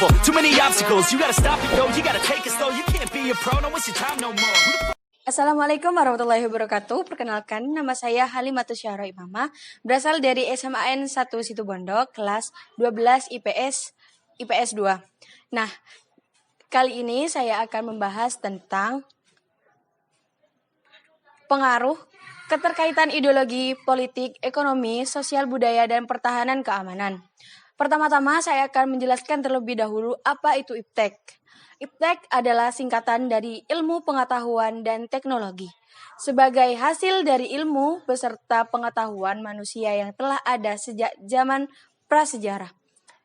unstoppable. Too many obstacles, you gotta stop it, yo. You gotta take it slow, you can't be a pro. Don't waste your time no more. Assalamualaikum warahmatullahi wabarakatuh. Perkenalkan, nama saya Halimatus Syahra Imamah, berasal dari SMAN 1 Situbondo, kelas 12 IPS 2. Nah, kali ini saya akan membahas tentang pengaruh keterkaitan ideologi, politik, ekonomi, sosial budaya, dan pertahanan keamanan. Pertama-tama saya akan menjelaskan terlebih dahulu apa itu IPTEK. IPTEK adalah singkatan dari Ilmu Pengetahuan dan Teknologi. Sebagai hasil dari ilmu beserta pengetahuan manusia yang telah ada sejak zaman prasejarah.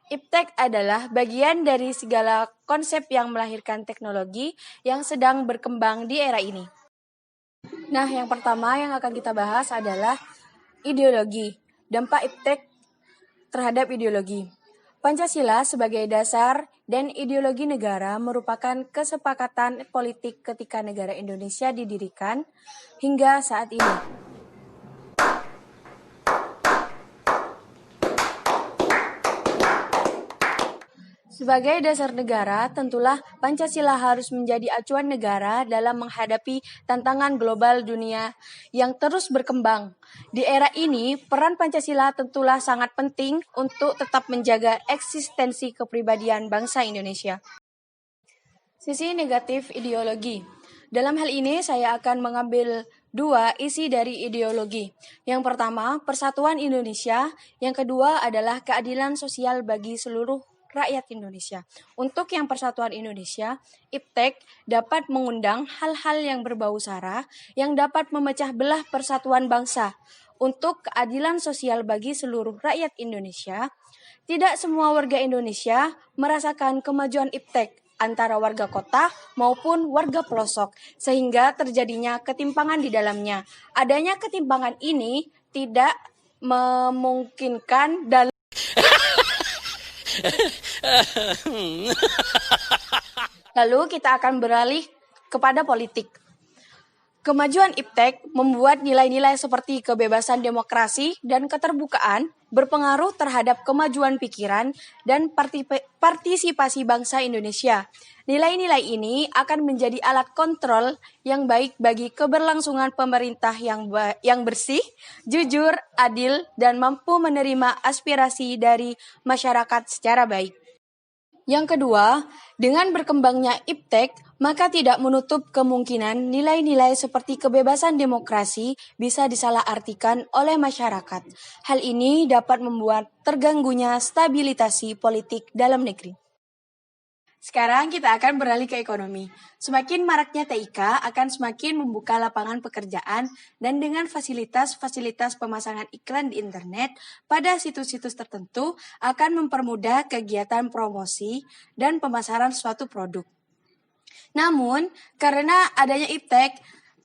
IPTEK adalah bagian dari segala konsep yang melahirkan teknologi yang sedang berkembang di era ini. Nah, yang pertama yang akan kita bahas adalah ideologi. Dampak IPTEK terhadap ideologi. Pancasila sebagai dasar dan ideologi negara merupakan kesepakatan politik ketika negara Indonesia didirikan hingga saat ini. Sebagai dasar negara, tentulah Pancasila harus menjadi acuan negara dalam menghadapi tantangan global dunia yang terus berkembang. Di era ini, peran Pancasila tentulah sangat penting untuk tetap menjaga eksistensi kepribadian bangsa Indonesia. Sisi negatif ideologi. Dalam hal ini, saya akan mengambil dua isi dari ideologi. Yang pertama, persatuan Indonesia. Yang kedua adalah keadilan sosial bagi seluruh rakyat Indonesia. Untuk yang persatuan Indonesia, IPTEK dapat mengundang hal-hal yang berbau sara yang dapat memecah belah persatuan bangsa. Untuk keadilan sosial bagi seluruh rakyat Indonesia, tidak semua warga Indonesia merasakan kemajuan IPTEK antara warga kota maupun warga pelosok, sehingga terjadinya ketimpangan di dalamnya. Adanya ketimpangan ini tidak memungkinkan dalam Lalu kita akan beralih kepada politik. Kemajuan IPTEK membuat nilai-nilai seperti kebebasan demokrasi dan keterbukaan berpengaruh terhadap kemajuan pikiran dan partisipasi bangsa Indonesia. Nilai-nilai ini akan menjadi alat kontrol yang baik bagi keberlangsungan pemerintah yang bersih, jujur, adil, dan mampu menerima aspirasi dari masyarakat secara baik. Yang kedua, dengan berkembangnya IPTEK, maka tidak menutup kemungkinan nilai-nilai seperti kebebasan demokrasi bisa disalahartikan oleh masyarakat. Hal ini dapat membuat terganggunya stabilitasi politik dalam negeri. Sekarang kita akan beralih ke ekonomi. Semakin maraknya TIK akan semakin membuka lapangan pekerjaan dan dengan fasilitas-fasilitas pemasangan iklan di internet pada situs-situs tertentu akan mempermudah kegiatan promosi dan pemasaran suatu produk. Namun, karena adanya IPTEK,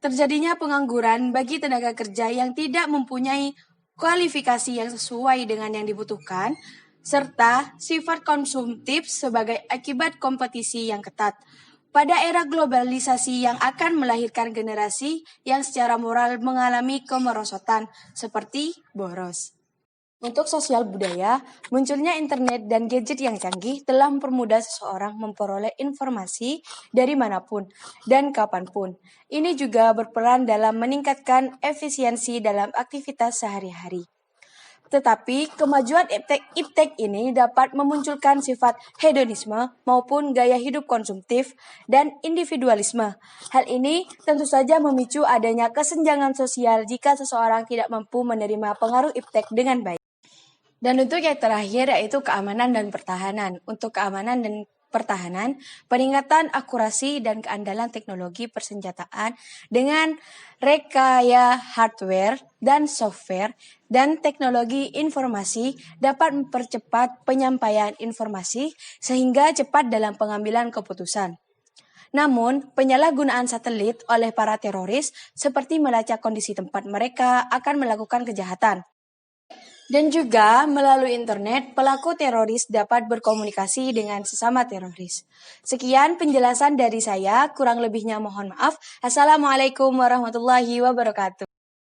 terjadinya pengangguran bagi tenaga kerja yang tidak mempunyai kualifikasi yang sesuai dengan yang dibutuhkan, serta sifat konsumtif sebagai akibat kompetisi yang ketat. Pada era globalisasi yang akan melahirkan generasi yang secara moral mengalami kemerosotan, seperti boros. Untuk sosial budaya, munculnya internet dan gadget yang canggih telah mempermudah seseorang memperoleh informasi dari manapun dan kapanpun. Ini juga berperan dalam meningkatkan efisiensi dalam aktivitas sehari-hari. Tetapi kemajuan IPTEK ini dapat memunculkan sifat hedonisme maupun gaya hidup konsumtif dan individualisme. Hal ini tentu saja memicu adanya kesenjangan sosial jika seseorang tidak mampu menerima pengaruh IPTEK dengan baik. Dan untuk yang terakhir yaitu keamanan dan pertahanan. Untuk keamanan dan pertahanan, peningkatan akurasi dan keandalan teknologi persenjataan dengan rekaya hardware dan software dan teknologi informasi dapat mempercepat penyampaian informasi sehingga cepat dalam pengambilan keputusan. Namun, penyalahgunaan satelit oleh para teroris seperti melacak kondisi tempat mereka akan melakukan kejahatan. Dan juga melalui internet, pelaku teroris dapat berkomunikasi dengan sesama teroris. Sekian penjelasan dari saya, kurang lebihnya mohon maaf. Assalamualaikum warahmatullahi wabarakatuh.